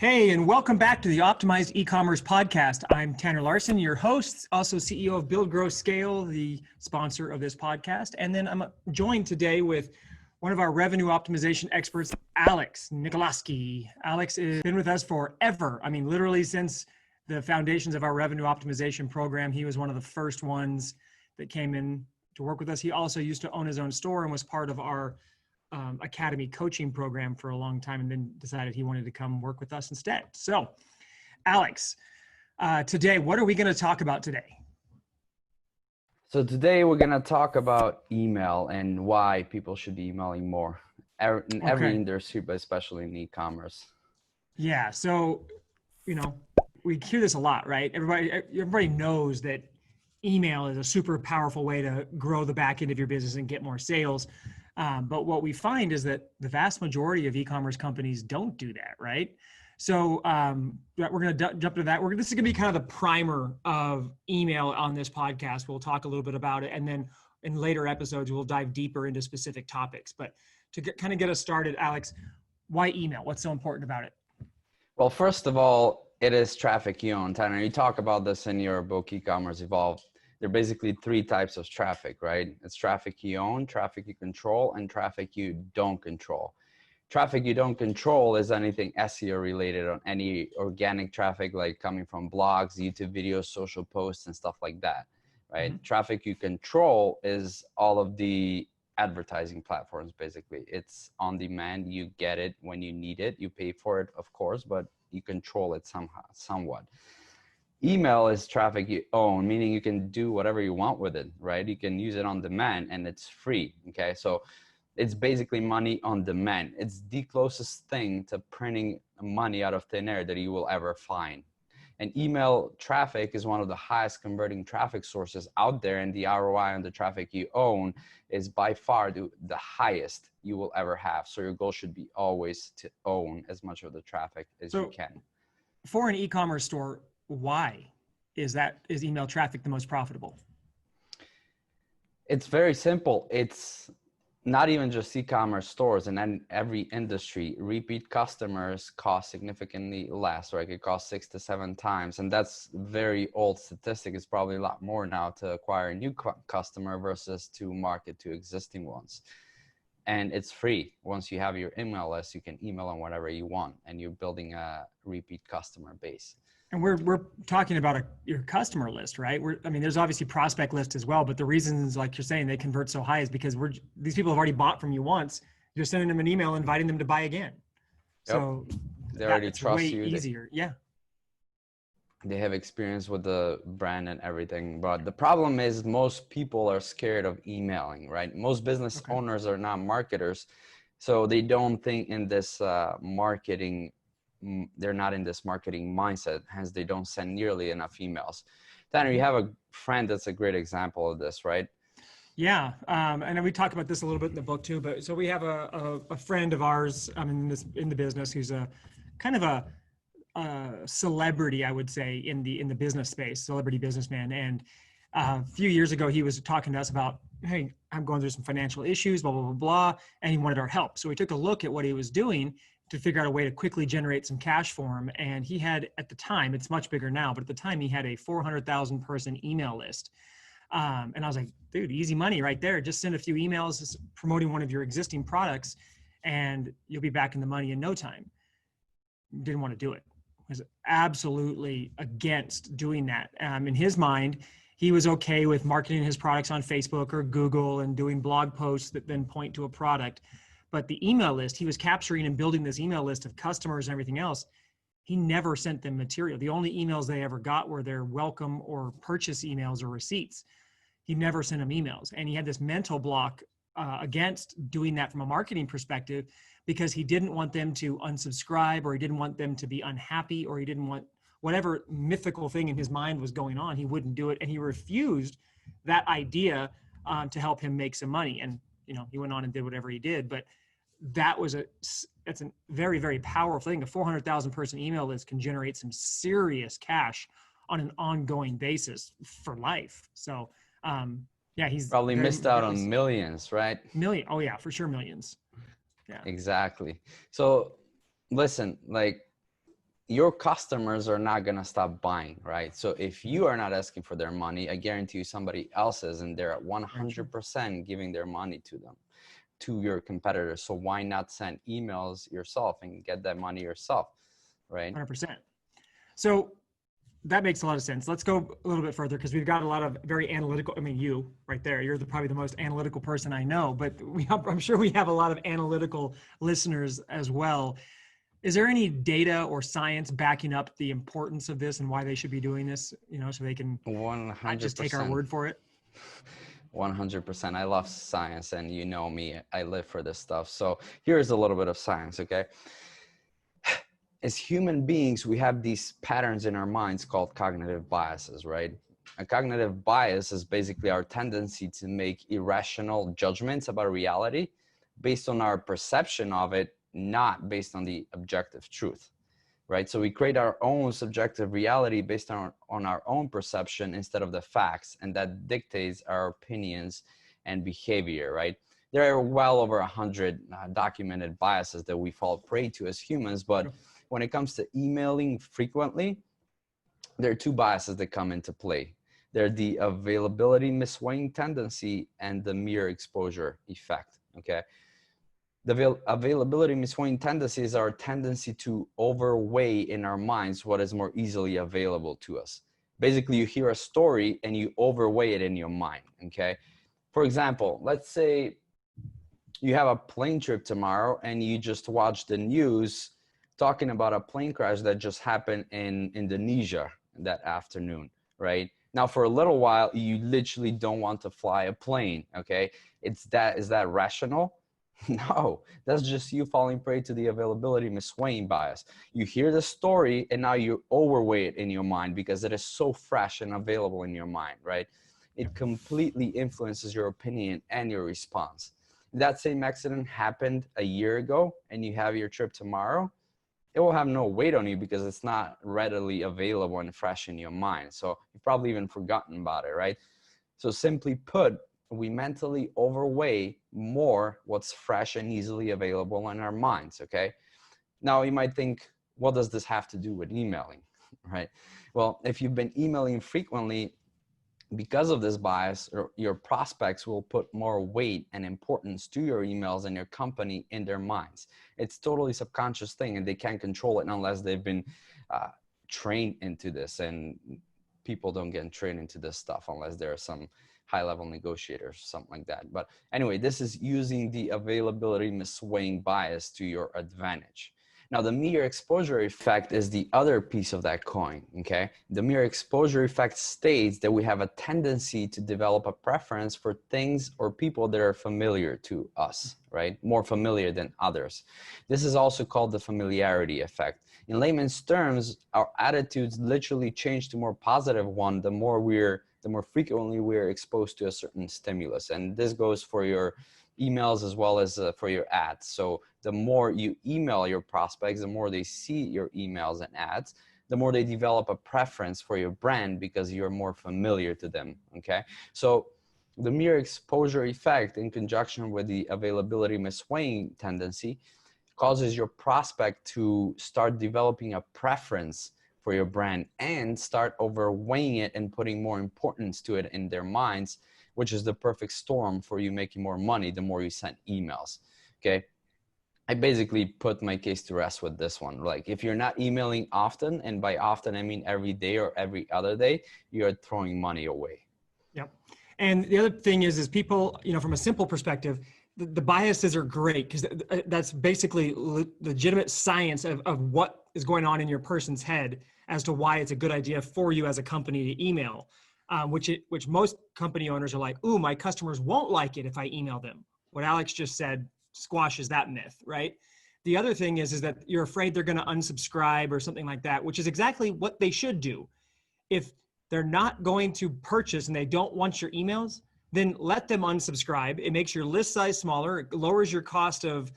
Hey, and welcome back to the Optimized E-commerce podcast. I'm Tanner Larson, your host, also CEO of Build, Grow, Scale, the sponsor of this podcast. And then I'm joined today with one of our revenue optimization experts, Alex Nikolaski. Alex has been with us forever. I mean, literally since the foundations of our revenue optimization program. He was one of the first ones that came in to work with us. He also used to own his own store and was part of our Academy coaching program for a long time, and then decided he wanted to come work with us instead. So, Alex, today, what are we going to talk about today? So today we're going to talk about email and why people should be emailing more in every industry, but especially in e-commerce. Yeah. So, we hear this a lot, right? Everybody knows that email is a super powerful way to grow the back end of your business and get more sales. But what we find is that the vast majority of e-commerce companies don't do that, right? So we're going to jump to that. This is going to be kind of the primer of email on this podcast. We'll talk a little bit about it. And then in later episodes, we'll dive deeper into specific topics. But to kind of get us started, Alex, why email? What's so important about it? Well, first of all, it is traffic you own. Tanner, you talk about this in your book, E-commerce Evolved. There are basically three types of traffic, right? It's traffic you own, traffic you control, and traffic you don't control. Traffic you don't control is anything SEO related, on any organic traffic, like coming from blogs, YouTube videos, social posts, and stuff like that, right? Mm-hmm. Traffic you control is all of the advertising platforms, basically. It's on demand. You get it when you need it. You pay for it, of course, but you control it somewhat. Email is traffic you own, meaning you can do whatever you want with it, right? You can use it on demand and it's free, okay? So it's basically money on demand. It's the closest thing to printing money out of thin air that you will ever find. And email traffic is one of the highest converting traffic sources out there, and the ROI on the traffic you own is by far the highest you will ever have. So your goal should be always to own as much of the traffic as you can. For an e-commerce store, why is email traffic the most profitable? It's very simple. It's not even just e-commerce stores, and then every industry. Repeat customers cost significantly less, right? It costs 6 to 7 times, and that's very old statistic. It's probably a lot more now to acquire a new customer versus to market to existing ones. And it's free. Once you have your email list, you can email them whatever you want, and you're building a repeat customer base. And we're talking about your customer list, right? There's obviously prospect list as well, but the reasons, like you're saying, they convert so high is because these people have already bought from you once. You're sending them an email, inviting them to buy again. Yep. So they already trust you. Easier, yeah. They have experience with the brand and everything. But the problem is most people are scared of emailing, right? Most business owners are not marketers, so they don't think in this marketing. They're not in this marketing mindset, hence they don't send nearly enough emails. Tanner, you have a friend that's a great example of this, right? Yeah, and we talk about this a little bit in the book too. But so we have a friend of ours in the business who's a kind of a celebrity, I would say, in the business space, celebrity businessman. And a few years ago, he was talking to us about, hey, I'm going through some financial issues, blah, blah, blah, blah, and he wanted our help. So we took a look at what he was doing to figure out a way to quickly generate some cash for him. And he had, at the time, it's much bigger now, but at the time he had a 400,000 person email list. And I was like, dude, easy money right there. Just send a few emails promoting one of your existing products and you'll be back in the money in no time. Didn't want to do it. Was absolutely against doing that. In his mind, he was okay with marketing his products on Facebook or Google and doing blog posts that then point to a product. But the email list, he was capturing and building this email list of customers and everything else. He never sent them material. The only emails they ever got were their welcome or purchase emails or receipts. He never sent them emails. And he had this mental block against doing that from a marketing perspective because he didn't want them to unsubscribe, or he didn't want them to be unhappy, or he didn't want whatever mythical thing in his mind was going on. He wouldn't do it. And he refused that idea to help him make some money. And, he went on and did whatever he did. But that's a very, very powerful thing. A 400,000 person email list can generate some serious cash on an ongoing basis for life. So, yeah, he's probably missed out on millions, right? Oh yeah, for sure. Millions. Yeah, exactly. So listen, like your customers are not going to stop buying, right? So if you are not asking for their money, I guarantee you somebody else is, and they're at 100% giving their money to them, to your competitors. So why not send emails yourself and get that money yourself, right? 100%. So that makes a lot of sense. Let's go a little bit further because we've got a lot of very analytical. I mean, you right there, you're probably the most analytical person I know, but I'm sure we have a lot of analytical listeners as well. Is there any data or science backing up the importance of this and why they should be doing this, so they can not just take our 100%. word for it? 100%. I love science, and you know me, I live for this stuff. So here's a little bit of science, okay? As human beings, we have these patterns in our minds called cognitive biases, right? A cognitive bias is basically our tendency to make irrational judgments about reality based on our perception of it, not based on the objective truth, right? So we create our own subjective reality based on our own perception instead of the facts, and that dictates our opinions and behavior, right? There are well over 100 documented biases that we fall prey to as humans, but when it comes to emailing frequently, there are two biases that come into play. They're the availability misweighing tendency and the mere exposure effect, okay? The availability misweighing tendency is our tendency to overweigh in our minds what is more easily available to us. Basically, you hear a story and you overweigh it in your mind, okay? For example, let's say you have a plane trip tomorrow and you just watch the news talking about a plane crash that just happened in Indonesia that afternoon, right? Now, for a little while, you literally don't want to fly a plane, okay? Is that rational? No, that's just you falling prey to the availability misweighing bias. You hear the story and now you overweigh it in your mind because it is so fresh and available in your mind, right? It completely influences your opinion and your response. If that same accident happened a year ago and you have your trip tomorrow, it will have no weight on you because it's not readily available and fresh in your mind. So you've probably even forgotten about it, right? So simply put, we mentally overweigh more what's fresh and easily available in our minds, okay? Now you might think, what does this have to do with emailing, right? Well, if you've been emailing frequently, because of this bias, your prospects will put more weight and importance to your emails and your company in their minds. It's totally subconscious thing, and they can't control it unless they've been trained into this. And people don't get trained into this stuff unless there are some high-level negotiators, something like that. But anyway, this is using the availability misweighing bias to your advantage. Now, the mere exposure effect is the other piece of that coin, okay? The mere exposure effect states that we have a tendency to develop a preference for things or people that are familiar to us, right? More familiar than others. This is also called the familiarity effect. In layman's terms, our attitudes literally change to more positive one the more frequently we're exposed to a certain stimulus. And this goes for your emails as well as for your ads. So the more you email your prospects, the more they see your emails and ads, the more they develop a preference for your brand because you're more familiar to them, okay? So the mere exposure effect in conjunction with the availability misweighing tendency causes your prospect to start developing a preference for your brand and start overweighing it and putting more importance to it in their minds, which is the perfect storm for you making more money the more you send emails, okay? I basically put my case to rest with this one. Like, if you're not emailing often, and by often I mean every day or every other day, you're throwing money away. Yep. And the other thing is people, from a simple perspective, the biases are great because that's basically legitimate science of what is going on in your person's head as to why it's a good idea for you as a company to email, which most company owners are like, ooh, my customers won't like it if I email them. What Alex just said squashes that myth, right? The other thing is that you're afraid they're going to unsubscribe or something like that, which is exactly what they should do. If they're not going to purchase and they don't want your emails, then let them unsubscribe. It makes your list size smaller. It lowers your cost of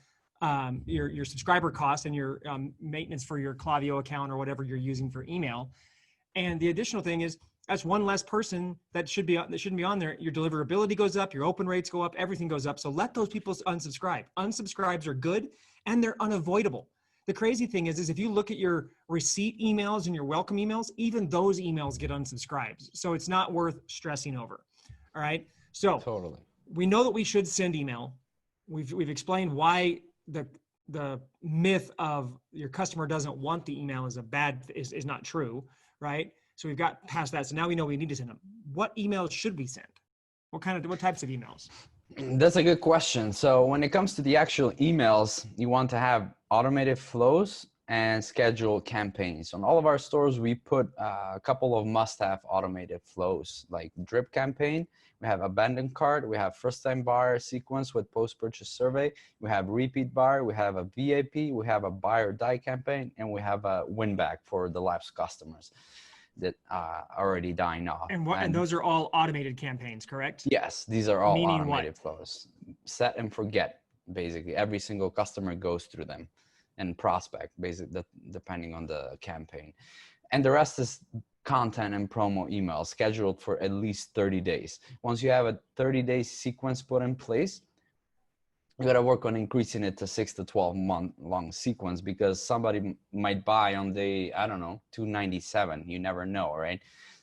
your subscriber cost and your maintenance for your Klaviyo account or whatever you're using for email. And the additional thing is that's one less person that shouldn't be on there. Your deliverability goes up, your open rates go up, everything goes up. So let those people unsubscribe. Unsubscribes are good and they're unavoidable. the crazy thing is if you look at your receipt emails and your welcome emails, even those emails get unsubscribed. So it's not worth stressing over. All right. So Totally. we know that we should send email. We've explained why the myth of your customer doesn't want the email is not true, right? So we've got past that. So now we know we need to send them. What emails should we send? What types of emails? That's a good question. So when it comes to the actual emails, you want to have automated flows and scheduled campaigns. On all of our stores, we put a couple of must-have automated flows, like drip campaign. We have abandoned cart. We have first-time buyer sequence with post-purchase survey. We have repeat buyer. We have a VIP. We have a buy or die campaign, and we have a win back for the lapsed customers that are already dying off. And those are all automated campaigns, correct? Yes, these are all Meaning automated what? flows. Set and forget, basically. Every single customer goes through them, and prospect, basically, depending on the campaign. And the rest is content and promo emails scheduled for at least 30 days. Once you have a 30-day sequence put in place, you got to work on increasing it to 6 to 12 month long sequence, because somebody might buy on day, I don't know, 297. You never know, right?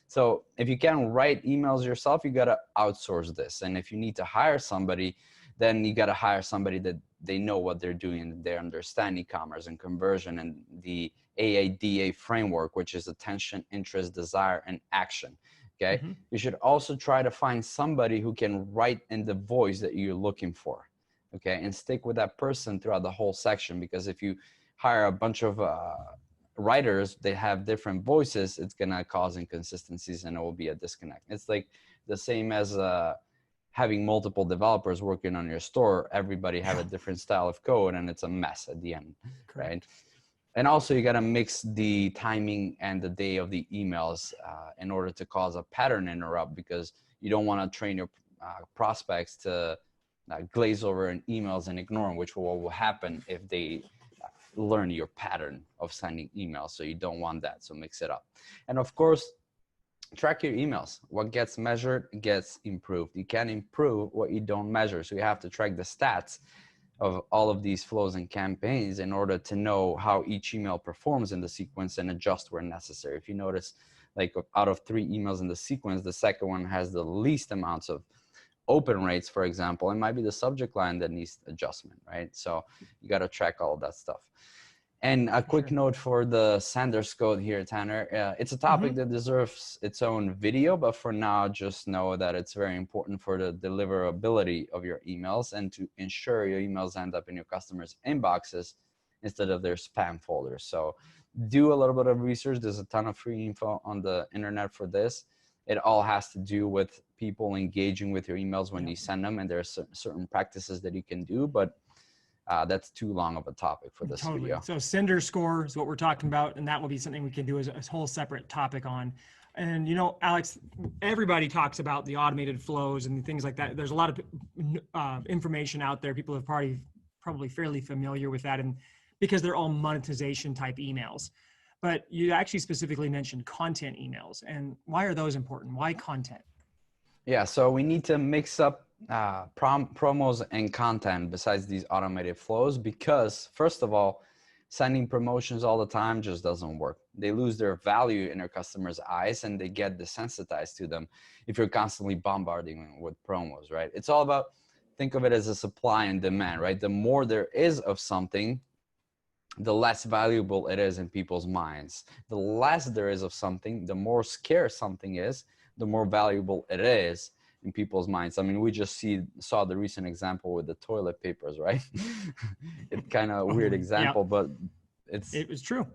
So if you can't write emails yourself, you got to outsource this. And if you need to hire somebody, then you got to hire somebody that they know what they're doing, and they understand e-commerce and conversion and the AIDA framework, which is attention, interest, desire, and action. Okay. Mm-hmm. You should also try to find somebody who can write in the voice that you're looking for. Okay, and stick with that person throughout the whole section, because if you hire a bunch of writers, they have different voices, it's gonna cause inconsistencies and it will be a disconnect. It's like the same as having multiple developers working on your store. Everybody have a different style of code, and it's a mess at the end. Correct. Right? And also you gotta mix the timing and the day of the emails in order to cause a pattern interrupt, because you don't want to train your prospects to glaze over in emails and ignore them, which will happen if they learn your pattern of sending emails. So you don't want that. So mix it up. And of course, track your emails. What gets measured gets improved. You can't improve what you don't measure. So you have to track the stats of all of these flows and campaigns in order to know how each email performs in the sequence and adjust where necessary. If you notice, like out of 3 emails in the sequence, the second one has the least amounts of open rates, for example, it might be the subject line that needs adjustment, right? So you got to track all of that stuff. And a quick note for the Sanders code here, Tanner. It's a topic that deserves its own video, but for now, just know that it's very important for the deliverability of your emails and to ensure your emails end up in your customers' inboxes instead of their spam folders. So do a little bit of research. There's a ton of free info on the internet for this. It all has to do with people engaging with your emails when you send them, and there are certain practices that you can do, but that's too long of a topic for this video. So sender score is what we're talking about, and that will be something we can do as a whole separate topic on. And you know, Alex, everybody talks about the automated flows and things like that. There's a lot of information out there. People are probably fairly familiar with that, and because they're all monetization type emails. But you actually specifically mentioned content emails, and why are those important? Why content? Yeah, so we need to mix up promos and content besides these automated flows, because first of all, sending promotions all the time just doesn't work. They lose their value in their customers' eyes, and they get desensitized to them if you're constantly bombarding them with promos, right? It's all about, think of it as a supply and demand, right? The more there is of something, the less valuable it is in people's minds. The less there is of something, the more scarce something is, the more valuable it is in people's minds. I mean, we just saw the recent example with the toilet papers, right? It's kind of a weird example, but it was true.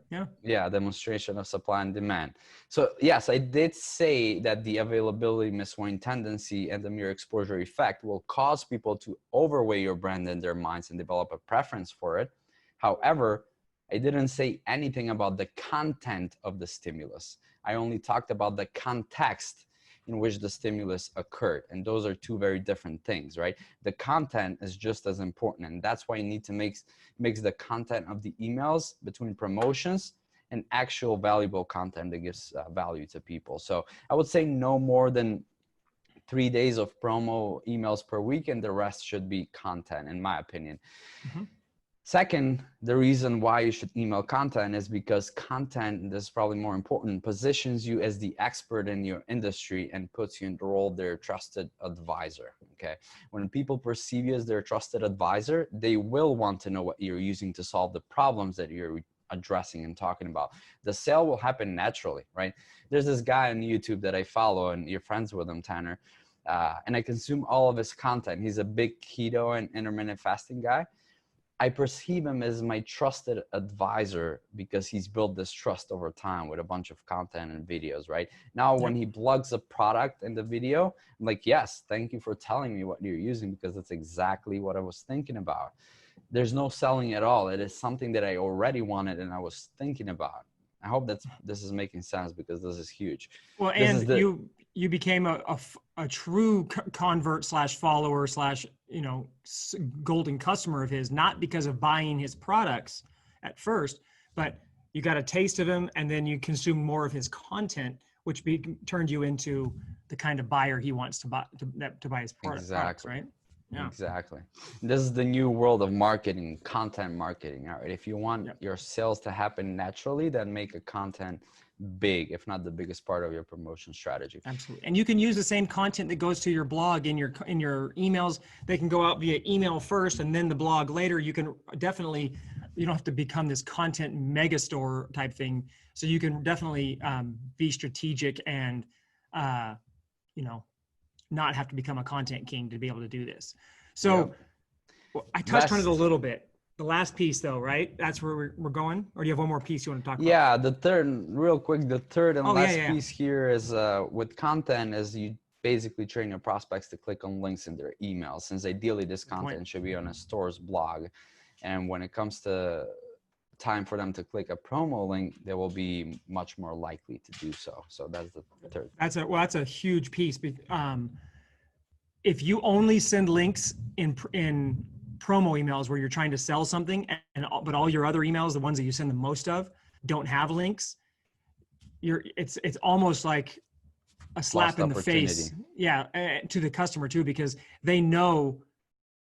Yeah, demonstration of supply and demand. So yes, I did say that the availability miswind tendency and the mere exposure effect will cause people to overweigh your brand in their minds and develop a preference for it. However, I didn't say anything about the content of the stimulus. I only talked about the context in which the stimulus occurred. And those are two very different things, right? The content is just as important. And that's why you need to mix the content of the emails between promotions and actual valuable content that gives value to people. So I would say no more than 3 days of promo emails per week, and the rest should be content, in my opinion. Second, the reason why you should email content is because content, and this is probably more important, positions you as the expert in your industry and puts you in the role of their trusted advisor, okay? When people perceive you as their trusted advisor, they will want to know what you're using to solve the problems that you're addressing and talking about. The sale will happen naturally, right? There's this guy on YouTube that I follow, and you're friends with him, Tanner, and I consume all of his content. He's a big keto and intermittent fasting guy. I perceive him as my trusted advisor because he's built this trust over time with a bunch of content and videos, right? Now, when he plugs a product in the video, I'm like, yes, thank you for telling me what you're using, because that's exactly what I was thinking about. There's no selling at all. It is something that I already wanted and I was thinking about. I hope this is making sense, because this is huge. Well, and you became a true convert / follower / golden customer of his, not because of buying his products at first, but you got a taste of him, and then you consume more of his content, which turned you into the kind of buyer he wants to buy his products, right? Yeah. Exactly. This is the new world of marketing, content marketing. All right. If you want your sales to happen naturally, then make a content big, if not the biggest part of your promotion strategy. Absolutely. And you can use the same content that goes to your blog in your emails. They can go out via email first and then the blog later. You can definitely, you don't have to become this content mega store type thing. So you can definitely be strategic and, not have to become a content king to be able to do this. So I touched on it a little bit. The last piece though, right? That's where we're going? Or do you have one more piece you want to talk about? Yeah, the third and last piece here is with content is you basically train your prospects to click on links in their emails, since ideally this content should be on a store's blog. And when it comes to time for them to click a promo link, they will be much more likely to do so. So that's the third. That's a huge piece. If you only send links in promo emails where you're trying to sell something, but all your other emails, the ones that you send the most of, don't have links, it's almost like a slap in the face. Yeah, to the customer too, because they know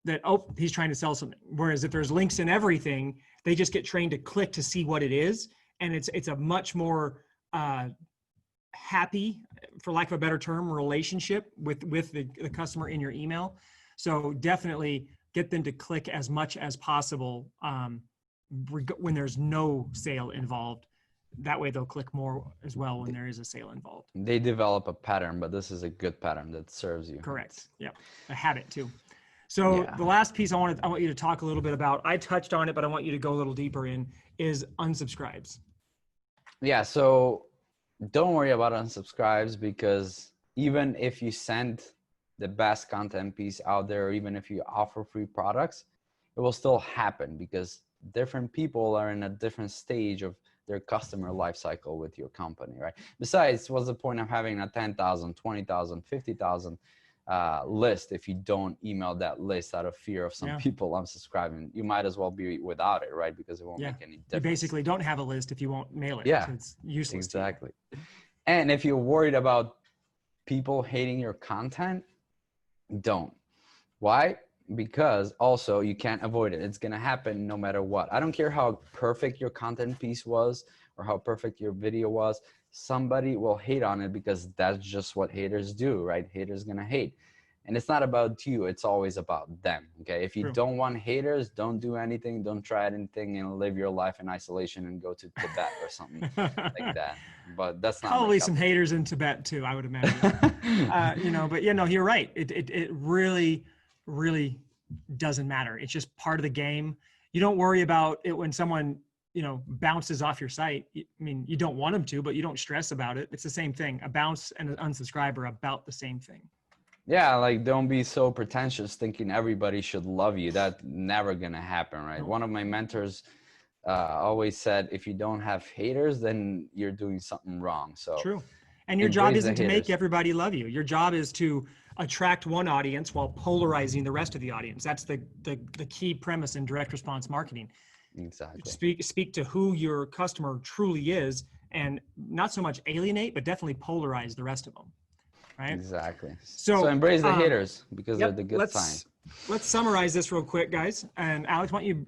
that, oh, he's trying to sell something. Whereas if there's links in everything, they just get trained to click to see what it is. And it's a much more happy, for lack of a better term, relationship with the customer in your email. So definitely get them to click as much as possible when there's no sale involved. That way they'll click more as well when there is a sale involved. They develop a pattern, but this is a good pattern that serves you. Correct. Yeah. A habit too. So the last piece I want you to talk a little bit about, I touched on it, but I want you to go a little deeper in, is unsubscribes. Yeah. So don't worry about unsubscribes, because even if you send the best content piece out there, or even if you offer free products, it will still happen, because different people are in a different stage of their customer life cycle with your company, right? Besides, what's the point of having a 10,000, 20,000, 50,000 list if you don't email that list out of fear of some people unsubscribing? You might as well be without it, right? Because it won't make any difference. You basically don't have a list if you won't mail it. Yeah, so it's useless. Exactly. And if you're worried about people hating your content, don't. Why? Because also you can't avoid it. It's going to happen no matter what. I don't care how perfect your content piece was or how perfect your video was. Somebody will hate on it, because that's just what haters do, right? Haters going to hate. And it's not about you. It's always about them. Okay. If you don't want haters, don't do anything. Don't try anything, and live your life in isolation and go to Tibet or something like that. But that's not probably some haters in Tibet too, I would imagine. But you're right. It really, really doesn't matter. It's just part of the game. You don't worry about it when someone, bounces off your site. I mean, you don't want them to, but you don't stress about it. It's the same thing. A bounce and an unsubscribe are about the same thing. Yeah, like don't be so pretentious thinking everybody should love you. That's never gonna happen, right? No. One of my mentors always said, if you don't have haters, then you're doing something wrong. So true. And your job isn't to make everybody love you. Your job is to attract one audience while polarizing the rest of the audience. That's the key premise in direct response marketing. Exactly. Speak to who your customer truly is, and not so much alienate, but definitely polarize the rest of them. right? Exactly. So, So embrace the haters because they're yep, the good sign. let's summarize this real quick, guys. And Alex, why don't you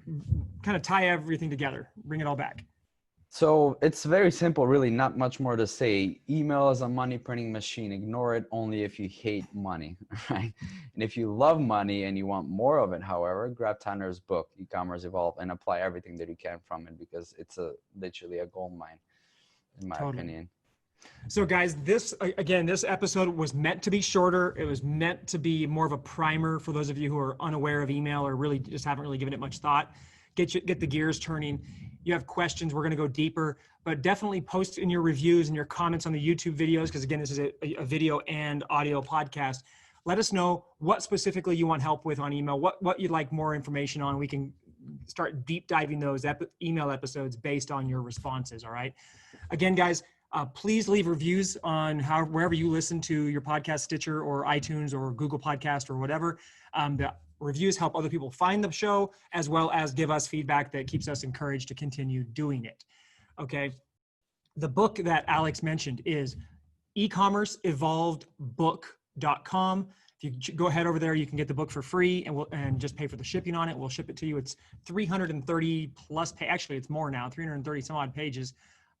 kind of tie everything together, bring it all back? So it's very simple, really, not much more to say. Email is a money printing machine. Ignore it only if you hate money, right? And if you love money and you want more of it, however, grab Tanner's book, E-commerce Evolve, and apply everything that you can from it, because it's literally a gold mine, in my opinion. So guys, this episode was meant to be shorter. It was meant to be more of a primer for those of you who are unaware of email or really just haven't really given it much thought. Get the gears turning. You have questions, we're going to go deeper, but definitely post in your reviews and your comments on the YouTube videos, because again, this is a video and audio podcast. Let us know what specifically you want help with on email, what you'd like more information on. We can start deep diving those email episodes based on your responses. All right. Again, guys, please leave reviews on wherever you listen to your podcast, Stitcher or iTunes or Google Podcast or whatever. The reviews help other people find the show, as well as give us feedback that keeps us encouraged to continue doing it. Okay. The book that Alex mentioned is ecommerceevolvedbook.com. If you go ahead over there, you can get the book for free and just pay for the shipping on it. We'll ship it to you. It's 330 plus, actually it's more now, 330 some odd pages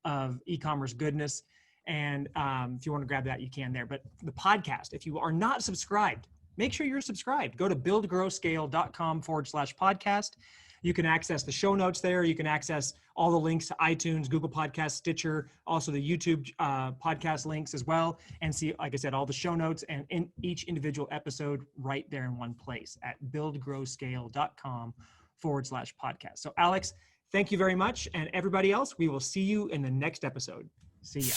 of e-commerce goodness. And if you want to grab that, you can there. But the podcast, if you are not subscribed, make sure you're subscribed. Go to buildgrowscale.com/podcast. You can access the show notes there. You can access all the links to iTunes, Google Podcasts, Stitcher, also the YouTube podcast links as well. And see, like I said, all the show notes and in each individual episode right there in one place at buildgrowscale.com/podcast. So Alex, thank you very much. And everybody else, we will see you in the next episode. See ya.